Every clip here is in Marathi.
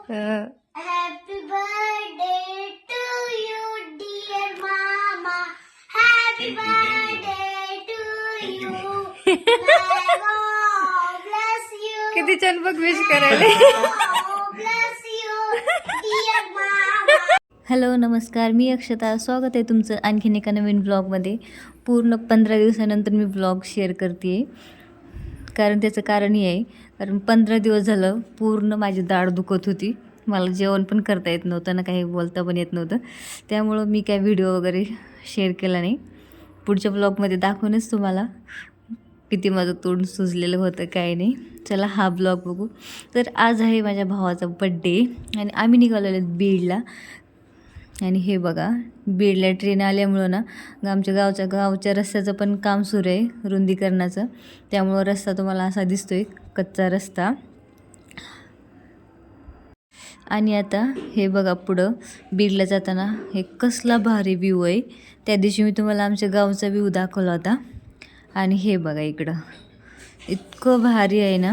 Happy birthday to you, dear mama. Happy birthday to you. May God bless you. किती छान बघ विश करायला. God bless you, dear mama. Hello नमस्कार, मी अक्षता. स्वागत आहे तुमचं आणखीन एका नवीन ब्लॉगमध्ये. पूर्ण 15 दिवसानंतर मी ब्लॉग शेअर करते आहे. कारण त्याचं कारण हे आहे, कारण 15 दिवस झालं पूर्ण माझी दाढ दुखत होती. मला जेवण पण करता येत नव्हतं ना, काही बोलता पण येत नव्हतं. त्यामुळं मी काय व्हिडिओ वगैरे शेअर केला नाही. पुढच्या ब्लॉगमध्ये दाखवूनच तुम्हाला किती माझं तोंड सुजलेलं होतं काय नाही. चला हा ब्लॉग बघू. तर आज आहे माझ्या भावाचा बड्डे आणि आम्ही निघालेलो बीडला. आणि हे बघा, बीडला ट्रेन आल्यामुळं ना आमच्या गावच्या रस्त्याचं पण काम सुरू आहे, रुंदीकरणाचं. त्यामुळं रस्ता तुम्हाला असा दिसतोय, कच्चा रस्ता. आणि आता हे बघा, पुढं बीडला जाताना हे कसला भारी व्ह्यू आहे. त्या दिवशी मी तुम्हाला आमच्या गावचा व्ह्यू दाखवला होता. आणि हे बघा इकडं इतकं भारी आहे ना.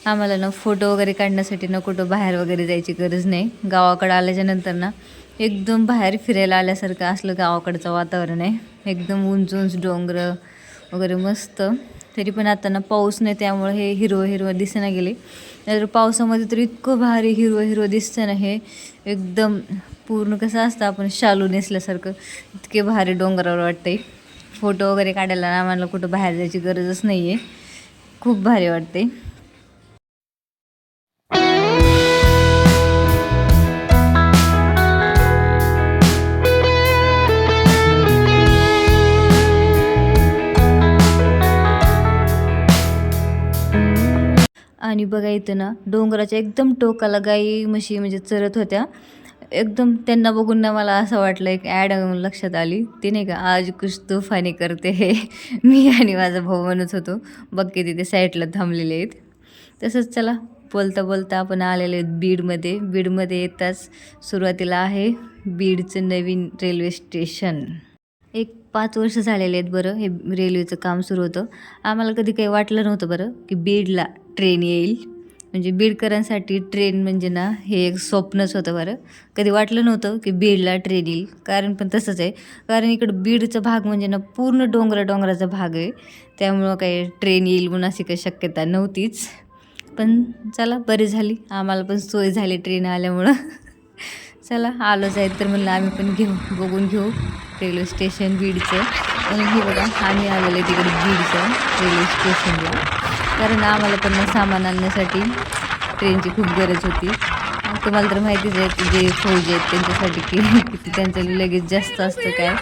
आम्हाला ना फोटो वगैरे काढण्यासाठी ना कुठं बाहेर वगैरे जायची गरज नाही. गावाकडं आल्याच्या नंतर ना एकदम बाहेर फिरायला आल्यासारखं असलं गावाकडचं वातावरण आहे. एकदम उंच उंच डोंगर वगैरे मस्त. तरी पण आता ना पाऊस नाही, त्यामुळे हे हिरवं दिसेना गेले. तर पावसामध्ये तर इतकं भारी हिरवं दिसतं ना. हे एकदम पूर्ण कसं असतं, आपण शालू नेसल्यासारखं इतके भारी डोंगरावर वाटते. फोटो वगैरे काढायला आम्हाला कुठं बाहेर जायची गरजच नाही आहे. खूप भारी वाटते. आणि बघा इथं ना डोंगराच्या एकदम टोकाला गाई म्हशी म्हणजे चरत होत्या. एकदम त्यांना बघून ना मला असं वाटलं, एक ॲड लक्षात आली. ते नाही का, आज कुछ तूफानी करते हे मी आणि माझा भाऊ म्हणत होतो. बघ की तिथे साईडला थांबलेले आहेत. तसंच चला बोलता बोलता आपण आलेले आहेत बीडमध्ये. बीडमध्ये येताच सुरुवातीला आहे बीडचं नवीन रेल्वे स्टेशन. एक 5 वर्ष झालेले आहेत बरं हे रेल्वेचं काम सुरू होतं. आम्हाला कधी काही वाटलं नव्हतं बरं की बीडला ट्रेन येईल. म्हणजे बीडकरांसाठी ट्रेन म्हणजे ना हे एक स्वप्नच होतं बरं. कधी वाटलं नव्हतं की बीडला ट्रेन येईल. कारण पण तसंच आहे, कारण इकडं बीडचा भाग म्हणजे ना पूर्ण डोंगराचा भाग आहे. त्यामुळं काही ट्रेन येईल म्हणून अशी काही शक्यता नव्हतीच. पण चला बरी झाली, आम्हाला पण सोय झाली ट्रेन आल्यामुळं. चला आलोच आहे तर म्हणलं आम्ही पण बघून घेऊ रेल्वे स्टेशन बीडचं. आणि हे बघा आम्ही आलेलो आहे तिकडे बीडचं रेल्वे स्टेशनला. कारण आम्हाला पण सामान आणण्यासाठी ट्रेनची खूप गरज होती. तुम्हाला तर माहितीच आहे जे फौजी आहेत त्यांच्यासाठी किती त्यांचं लगेच जास्त असतं काय.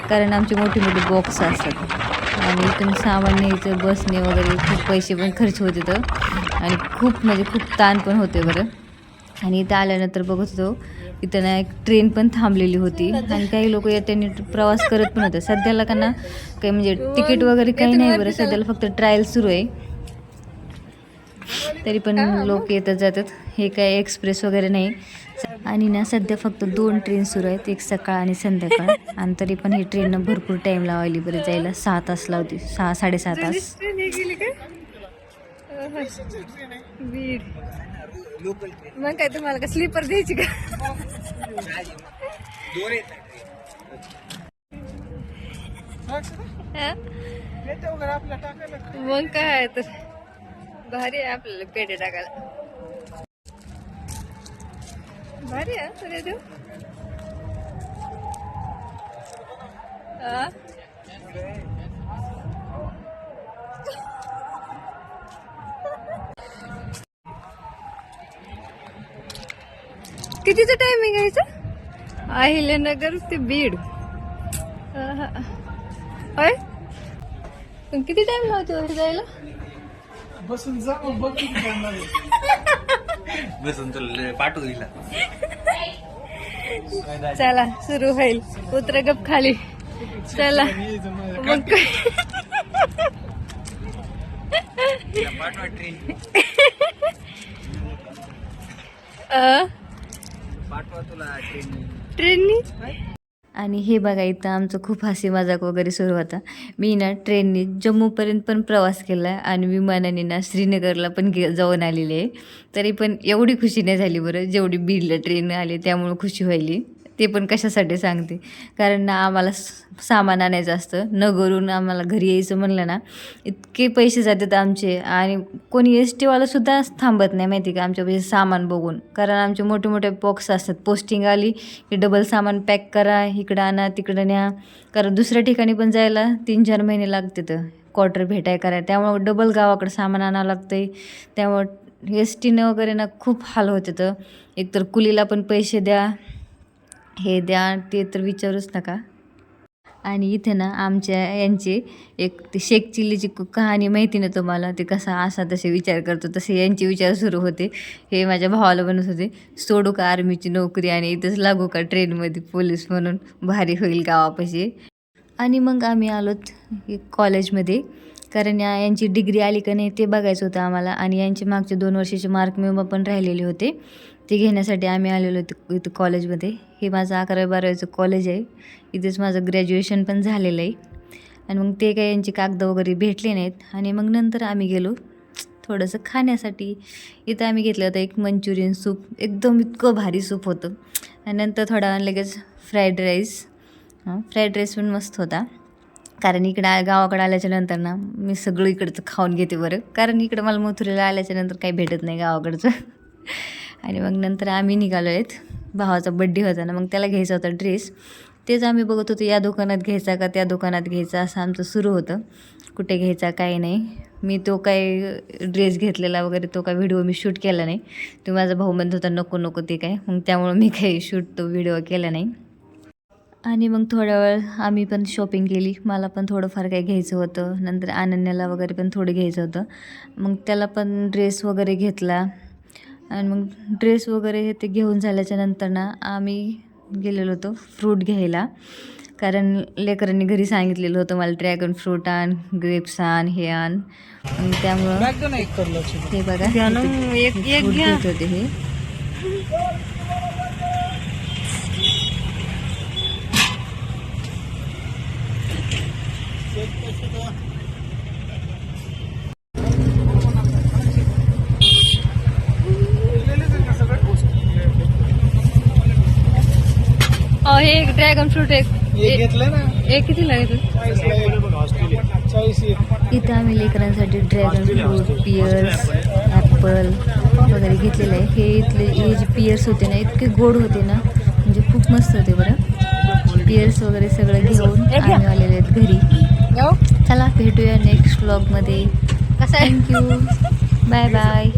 कारण आमचे मोठे बॉक्स असतात आणि इथून सामान न्यायचं बसने वगैरे खूप पैसे पण खर्च होते तर. आणि खूप ताण पण होते बरं. आणि इथं आल्यानंतर बघत होतो इथं ना एक ट्रेन पण थांबलेली होती. आणि काही लोक त्यांनी प्रवास करत पण होते. सध्याला का ना काही म्हणजे तिकीट वगैरे काही नाही बरं. सध्याला फक्त ट्रायल सुरू आहे. तरी पण लोक येतात जातात. हे काय एक्सप्रेस वगैरे नाही. आणि ना सध्या फक्त 2 ट्रेन सुरू आहेत, एक सकाळ आणि संध्याकाळ. आणि तरी पण ही ट्रेननं भरपूर टाईम लावायली बरं जायला. 6 तास लावते, 6-6.5 तास. मग काय तुम्हाला का स्लीपर द्यायची का? मग काय तर भारी आहे आपल्याला पेढे टाकायला. भारी आहे तुला देऊ. कितीचं टायमिंग आहे याचं? अहिल्यानगर ते बीड. होय, पण किती टाइम लावते वर जायला? बसून जा बसून तुला पाठवू दिला. चला सुरू होईल. उतर गप खाली. चला मग पाठवा तुला ट्रेन. ट्रेननी आणि हे बघा इथं आमचं खूप हसी मजाक वगैरे सुरू होता. मी ना ट्रेनने जम्मूपर्यंत पण प्रवास केला आहे आणि विमानाने ना श्रीनगरला पण जाऊन आलेली आहे. तरी पण एवढी खुशी नाही झाली बरं जेवढी बीडला ट्रेन आली त्यामुळं खुशी व्हायली. ते पण कशासाठी सांगते, कारण ना आम्हाला सामान आणायचं असतं. नगरून आम्हाला घरी यायचं म्हणलं ना इतके पैसे जातात आमचे आणि कोणी एस टीवालासुद्धा थांबत नाही माहिती का आमच्यापाशी सामान बघून. कारण आमचे मोठे मोठे बॉक्स असतात. पोस्टिंग आली की डबल सामान पॅक करा, इकडं आणा तिकडं न्या. कारण दुसऱ्या ठिकाणी पण जायला 3-4 महिने लागतात क्वार्टर भेटाय करायला. त्यामुळं डबल गावाकडं सामान आणावं लागतं आहे. त्यामुळं एस टीनं वगैरे ना खूप हाल होते. एकतर कुलीला पण पैसे द्या, हे द्या, ते तर विचारूच नका. आणि इथे ना आमच्या यांची एक ते शेख चिल्लीची कहाणी माहिती ना तुम्हाला, ते कसा असा तसे विचार करतो तसे यांचे विचार सुरू होते. हे माझ्या भावाला बनत होते, सोडू का आर्मीची नोकरी आणि इथंच लागू का ट्रेनमध्ये पोलीस म्हणून, भारी होईल गावापाशी. आणि मग आम्ही आलोत कॉलेजमध्ये, कारण यांची डिग्री आली का नाही ते बघायचं होतं आम्हाला. आणि यांचे मागचे 2 वर्षाचे मार्क मेमो पण राहिलेले होते, ते घेण्यासाठी आम्ही आलेलो इथं कॉलेजमध्ये. हे माझं 11वी-12वीचं कॉलेज आहे. इथेच माझं ग्रॅज्युएशन पण झालेलं आहे. आणि मग ते काही यांची कागद वगैरे भेटले नाहीत. आणि मग नंतर आम्ही गेलो थोडंसं खाण्यासाठी. इथं आम्ही घेतलं होतं एक मंचुरियन सूप, एकदम इतकं भारी सूप होतं. आणि नंतर थोडा वेळ लगेच फ्राईड राईस पण मस्त होता. कारण इकडं गावाकडं आल्याच्या नंतर ना मी सगळं इकडचं खाऊन घेते बरं, कारण इकडं मला मथुरेला आल्याच्यानंतर काही भेटत नाही गावाकडचं. आणि मग नंतर आम्ही निघालो आहेत, भावाचा बड्डे होता ना, मग त्याला घ्यायचा होता ड्रेस. तेच आम्ही बघत होतो या दुकानात घ्यायचा का त्या दुकानात घ्यायचा, असं आमचं सुरू होतं. कुठे घ्यायचा काही नाही. मी तो काही ड्रेस घेतलेला वगैरे तो काय व्हिडिओ मी शूट केला नाही. तो माझा भाऊ म्हणत होता नको नको ते काय, मग त्यामुळं मी काही शूट तो व्हिडिओ केला नाही. आणि मग थोड्या वेळ आम्ही पण शॉपिंग केली. मला पण थोडंफार काही घ्यायचं होतं. नंतर अनन्याला वगैरे पण थोडं घ्यायचं होतं, मग त्याला पण ड्रेस वगैरे घेतला. आणि मग ड्रेस वगैरे हे ते घेऊन झाल्याच्या नंतर ना आम्ही गेलेलो होतो फ्रूट घ्यायला, कारण लेकरांनी घरी सांगितलेलं होतं मला ड्रॅगन फ्रूट आण, ग्रेप्स आण, हे आण. त्यामुळं हे बघा फ्रूट घेत होते हे. हे एक ड्रॅगन फ्रूट घेतलं ना, एक किती लागेल? इथं आम्ही लेकरांसाठी ड्रॅगन फ्रूट, पियर्स, ॲपल वगैरे घेतलेलं आहे. हे इथले हे जे पियर्स होते ना इतके गोड होते ना, म्हणजे खूप मस्त होते बरं. पियर्स वगैरे सगळं घेऊन आम्ही आलेले आहेत घरी. चला भेटूया नेक्स्ट व्लॉगमध्ये. Thank you, bye bye.